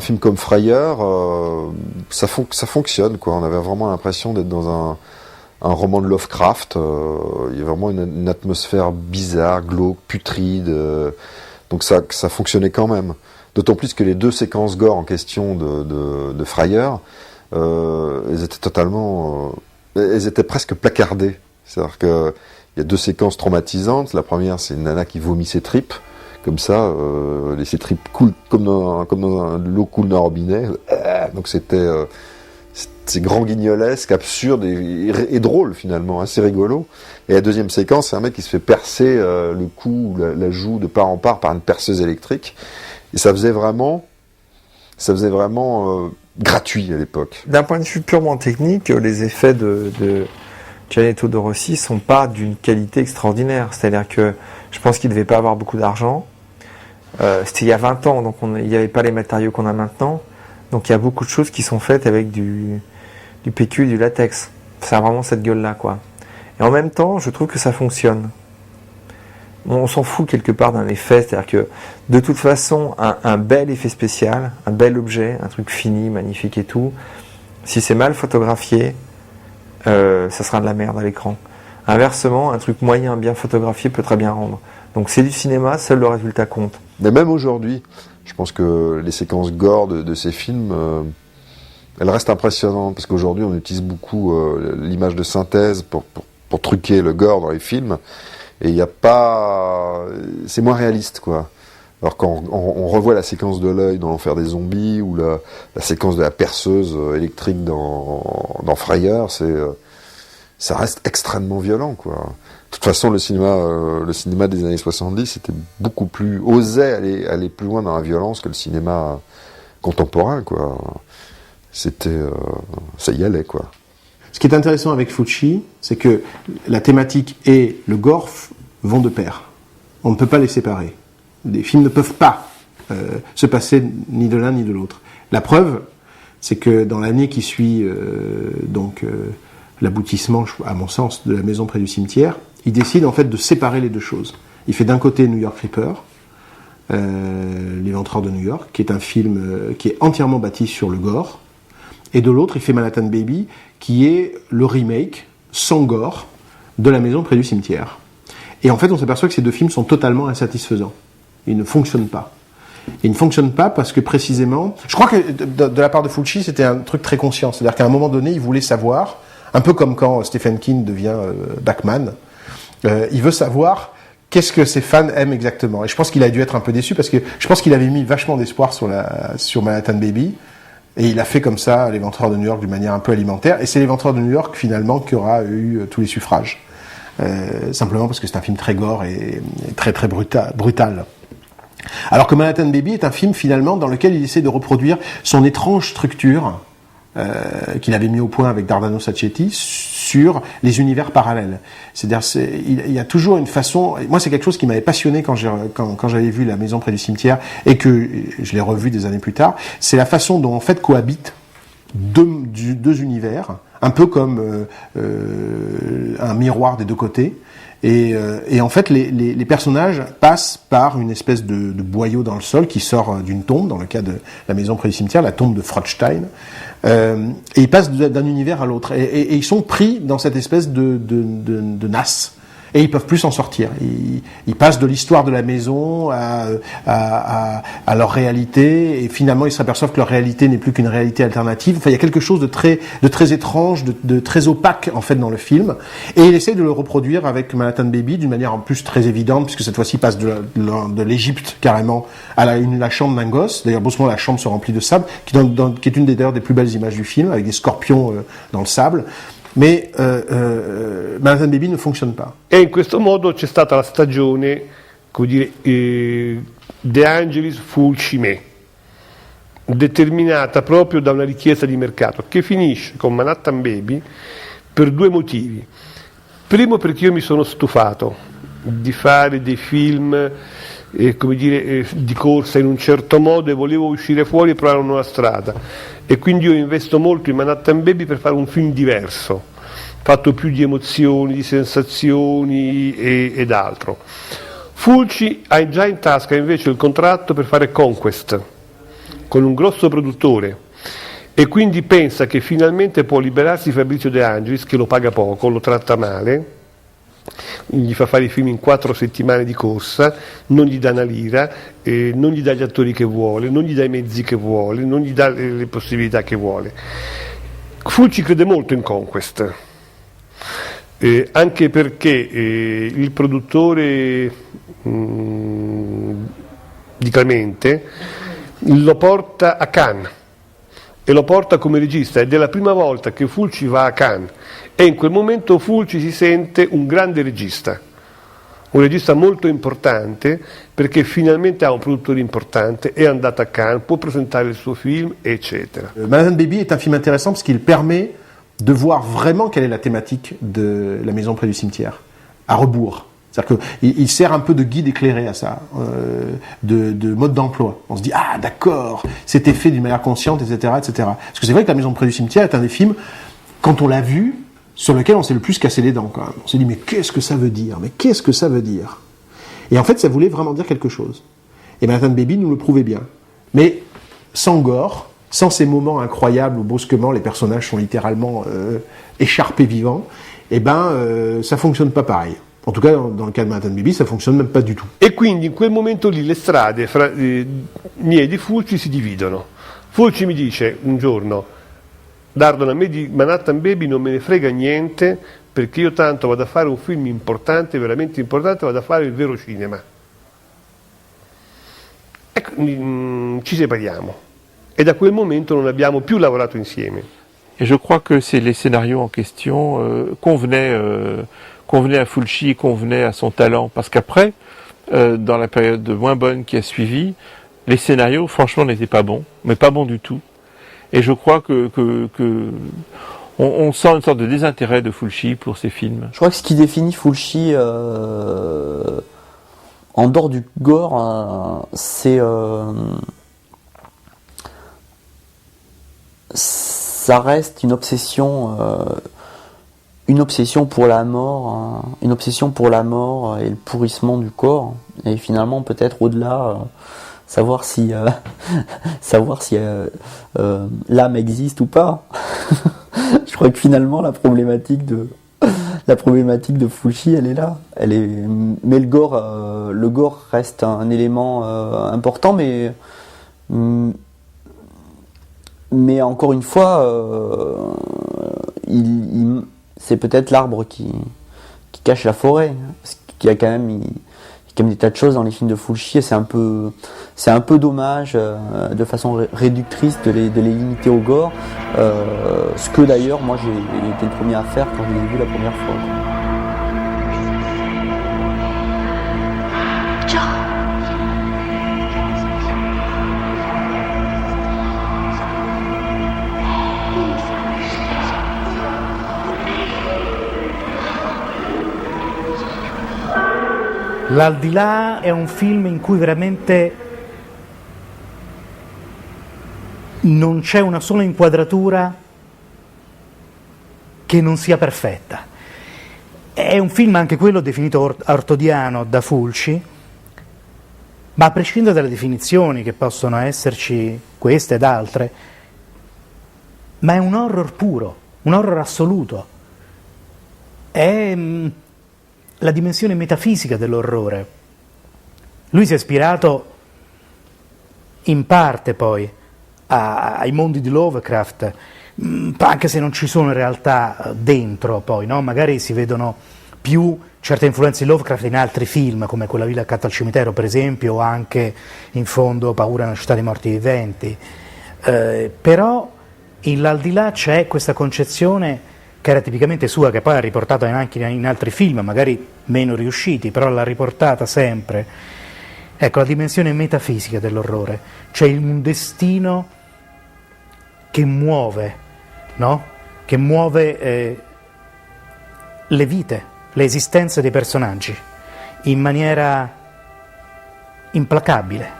un film comme Frayeur, ça fonctionne, quoi. On avait vraiment l'impression d'être dans un roman de Lovecraft. Il y a vraiment une atmosphère bizarre, glauque, putride. Donc ça fonctionnait quand même. D'autant plus que les 2 séquences gore en question de Frayeur, elles étaient presque placardées. C'est-à-dire que il y a 2 séquences traumatisantes. La première, c'est une nana qui vomit ses tripes, comme ça, ses tripes coulent comme dans l'eau coule d'un robinet. Donc c'est grand guignolesque, absurde et drôle finalement, assez rigolo. Et la deuxième séquence, c'est un mec qui se fait percer le cou, la joue de part en part par une perceuse électrique. Et ça faisait vraiment gratuit à l'époque. D'un point de vue purement technique, les effets de Gianetto de Rossi sont pas d'une qualité extraordinaire. C'est-à-dire que je pense qu'il devait pas avoir beaucoup d'argent. C'était il y a 20 ans, donc il n'y avait pas les matériaux qu'on a maintenant. Donc il y a beaucoup de choses qui sont faites avec du PQ et du latex. Ça a vraiment cette gueule-là, quoi. Et en même temps, je trouve que ça fonctionne. On s'en fout quelque part d'un effet, c'est-à-dire que de toute façon, un bel effet spécial, un bel objet, un truc fini, magnifique et tout, si c'est mal photographié, ça sera de la merde à l'écran. Inversement, un truc moyen, bien photographié peut très bien rendre. Donc c'est du cinéma, seul le résultat compte. Mais même aujourd'hui, je pense que les séquences gore de ces films, elles restent impressionnantes, parce qu'aujourd'hui on utilise beaucoup l'image de synthèse pour truquer le gore dans les films, et il n'y a pas... c'est moins réaliste, quoi. Alors quand on revoit la séquence de l'œil dans l'enfer des zombies, ou la séquence de la perceuse électrique dans Frayeur, ça reste extrêmement violent, quoi. De toute façon, le cinéma des années 70 était beaucoup plus, osait aller plus loin dans la violence que le cinéma contemporain, quoi. C'était, ça y allait, quoi. Ce qui est intéressant avec Fulci, c'est que la thématique et le gore vont de pair. On ne peut pas les séparer. Les films ne peuvent pas se passer ni de l'un ni de l'autre. La preuve, c'est que dans l'année qui suit l'aboutissement, à mon sens, de La maison près du cimetière, il décide en fait de séparer les deux choses. Il fait d'un côté New York Ripper, L'éventreur de New York, qui est un film qui est entièrement bâti sur le gore, et de l'autre, il fait Manhattan Baby, qui est le remake, sans gore, de La maison près du cimetière. Et en fait, on s'aperçoit que ces 2 films sont totalement insatisfaisants. Ils ne fonctionnent pas. Ils ne fonctionnent pas parce que précisément... Je crois que de la part de Fulci, c'était un truc très conscient. C'est-à-dire qu'à un moment donné, il voulait savoir, un peu comme quand Stephen King devient Bachman, il veut savoir qu'est-ce que ses fans aiment exactement. Et je pense qu'il a dû être un peu déçu parce que je pense qu'il avait mis vachement d'espoir sur Manhattan Baby. Et il a fait comme ça L'Éventreur de New York d'une manière un peu alimentaire. Et c'est L'Éventreur de New York, finalement, qui aura eu tous les suffrages. Simplement parce que c'est un film très gore et très très brutal. Alors que Manhattan Baby est un film, finalement, dans lequel il essaie de reproduire son étrange structure qu'il avait mis au point avec Dardano Sacchetti sur les univers parallèles. C'est-à-dire, il y a toujours une façon... Moi, c'est quelque chose qui m'avait passionné quand j'avais vu La maison près du cimetière et que je l'ai revu des années plus tard. C'est la façon dont, en fait, cohabitent deux univers, un peu comme un miroir des deux côtés. Et en fait, les personnages passent par une espèce de boyau dans le sol qui sort d'une tombe, dans le cas de La maison près du cimetière, la tombe de Frothstein. Et ils passent d'un univers à l'autre. Et ils sont pris dans cette espèce de nasse. Et ils peuvent plus s'en sortir. Ils passent de l'histoire de la maison à leur réalité, et finalement ils s'aperçoivent que leur réalité n'est plus qu'une réalité alternative. Enfin, il y a quelque chose de très étrange, de très opaque en fait dans le film. Et il essaie de le reproduire avec Manhattan Baby d'une manière en plus très évidente, puisque cette fois-ci il passe de l'Égypte carrément à la chambre d'un gosse. D'ailleurs, brusquement la chambre se remplit de sable, qui est une des plus belles images du film, avec des scorpions dans le sable. Mais Manhattan Baby ne fonctionne pas. E in questo modo c'è stata la stagione, come dire, De Angelis Fulci Me, determinata proprio da una richiesta di mercato, che finisce con Manhattan Baby per 2 motivi. Primo, perché io mi sono stufato di fare dei film come dire, di corsa in un certo modo, e volevo uscire fuori e provare una nuova strada, e quindi io investo molto in Manhattan Baby per fare un film diverso, fatto più di emozioni, di sensazioni ed altro. Fulci ha già in tasca invece il contratto per fare Conquest, con un grosso produttore e quindi pensa che finalmente può liberarsi Fabrizio De Angelis, che lo paga poco, lo tratta male, gli fa fare i film in 4 settimane di corsa, non gli dà una lira, non gli dà gli attori che vuole, non gli dà i mezzi che vuole, non gli dà le possibilità che vuole. Fulci crede molto in Conquest, anche perché il produttore di Clemente lo porta a Cannes e lo porta come regista, ed è la prima volta che Fulci va a Cannes, e in quel momento Fulci si sente un grande regista, un regista molto importante, perché finalmente ha un produttore importante, è andato a Cannes, può presentare il suo film, eccetera. Manhattan Baby est un film intéressant parce qu'il permet de voir vraiment quelle est la thématique de La maison près du cimetière, à rebours. C'est-à-dire qu'il sert un peu de guide éclairé à ça, de mode d'emploi. On se dit, ah d'accord, c'était fait d'une manière consciente, etc., etc. Parce que c'est vrai que La maison près du cimetière est un des films, quand on l'a vu, sur lequel on s'est le plus cassé les dents quand même. On s'est dit, mais qu'est-ce que ça veut dire? Mais qu'est-ce que ça veut dire? Et en fait, ça voulait vraiment dire quelque chose. Et Manhattan Baby nous le prouvait bien. Mais sans gore, sans ces moments incroyables où brusquement les personnages sont littéralement écharpés vivants, ça fonctionne pas pareil. En tout cas, dans le cas de Manhattan Baby, ça fonctionne même pas du tout. E quindi in quel momento lì le strade fra miei di Fulci si dividono. Fulci mi dice un giorno: Dardon, a me di Manhattan Baby non me ne frega niente, perché io tanto vado a fare un film importante, veramente importante, vado a fare il vero cinema. Ecco, ci separiamo. Et da quel momento non abbiamo più lavorato insieme. Et je crois que c'est les scénarios en question convenaient à Fulci, convenaient à son talent, parce qu'après, dans la période moins bonne qui a suivi, les scénarios, franchement, n'étaient pas bons, mais pas bons du tout. Et je crois on sent une sorte de désintérêt de Fulci pour ses films. Je crois que ce qui définit Fulci en dehors du gore, ça reste une obsession pour la mort, une obsession pour la mort et le pourrissement du corps, et finalement peut-être au-delà, savoir si l'âme existe ou pas. Je crois que finalement la problématique de Fulci, elle est là. Mais le gore reste un élément important, mais encore une fois, c'est peut-être l'arbre qui cache la forêt. Parce qu'il y a quand même des tas de choses dans les films de Fulci, et c'est un peu dommage, de façon réductrice, de les limiter au gore. Ce que d'ailleurs, moi, j'ai été le premier à faire quand je l'ai vu la première fois. L'Aldilà è un film in cui veramente non c'è una sola inquadratura che non sia perfetta. È un film anche quello definito artodiano da Fulci, ma a prescindere dalle definizioni che possono esserci queste ed altre, ma è un horror puro, un horror assoluto. È la dimensione metafisica dell'orrore. Lui si è ispirato in parte poi ai mondi di Lovecraft, anche se non ci sono in realtà dentro poi, no? Magari si vedono più certe influenze di Lovecraft in altri film, come Quella villa accanto al cimitero per esempio, o anche in fondo Paura nella città dei morti viventi. Però in L'Aldilà c'è questa concezione che era tipicamente sua, che poi ha riportato anche in altri film, magari meno riusciti, però l'ha riportata sempre. Ecco, la dimensione metafisica dell'orrore, cioè un destino che muove, no? Che muove le vite, le esistenze dei personaggi in maniera implacabile,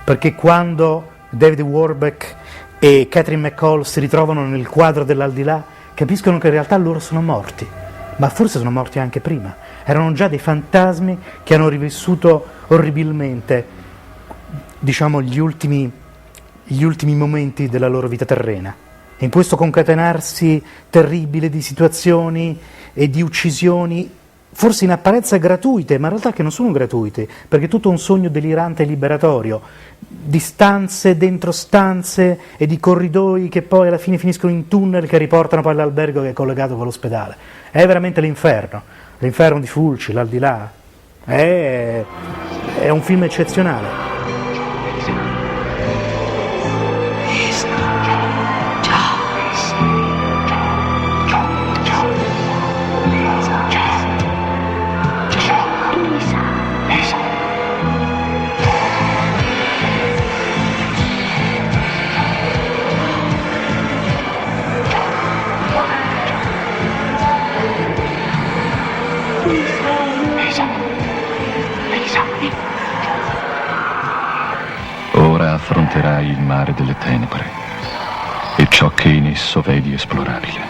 perché quando David Warbeck e Catherine McCall si ritrovano nel quadro dell'Aldilà, capiscono che in realtà loro sono morti, ma forse sono morti anche prima. Erano già dei fantasmi che hanno rivissuto orribilmente, diciamo, gli ultimi gli ultimi momenti della loro vita terrena. In questo concatenarsi terribile di situazioni e di uccisioni, forse in apparenza gratuite, ma in realtà che non sono gratuite, perché è tutto un sogno delirante e liberatorio, di stanze dentro stanze e di corridoi che poi alla fine finiscono in tunnel che riportano poi all'albergo che è collegato con l'ospedale. È veramente l'inferno di Fulci, l'aldilà. È un film eccezionale. Ora affronterai il mare delle tenebre e ciò che in esso vedi esplorabile.